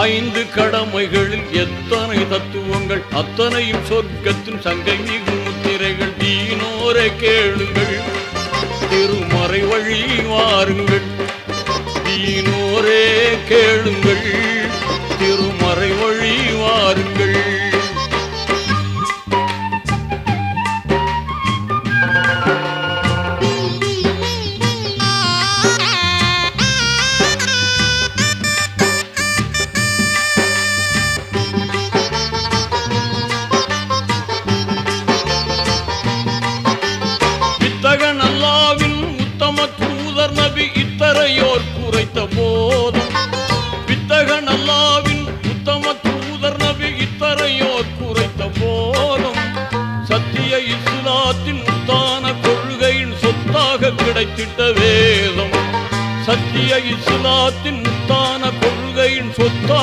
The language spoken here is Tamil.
ஐந்து கடமைகளில் எத்தனை தத்துவங்கள், அத்தனையும் சொர்க்கத்தின் சங்கை மிகு முத்திரைகள். தீனோரை கேளுங்கள், திருமறை வழி வாருங்கள். தீனோரே கேளுங்கள், திருமறை வழி வாருங்கள். வித்தகன் அல்லாவின் உத்தம தூதர் நபி இத்தரையோர் குறைத்த போதும். வித்தகன் அல்லாவின் உத்தம தூதர் நபி இத்தரையோர் குறைத்த போதும். சத்திய இஸ்லாத்தின் உத்தான கொள்கையின் சொத்தாக கிடைத்திட்ட வேதம். சத்திய இஸ்லாத்தின் உத்தான கொள்கையின் சொத்தாக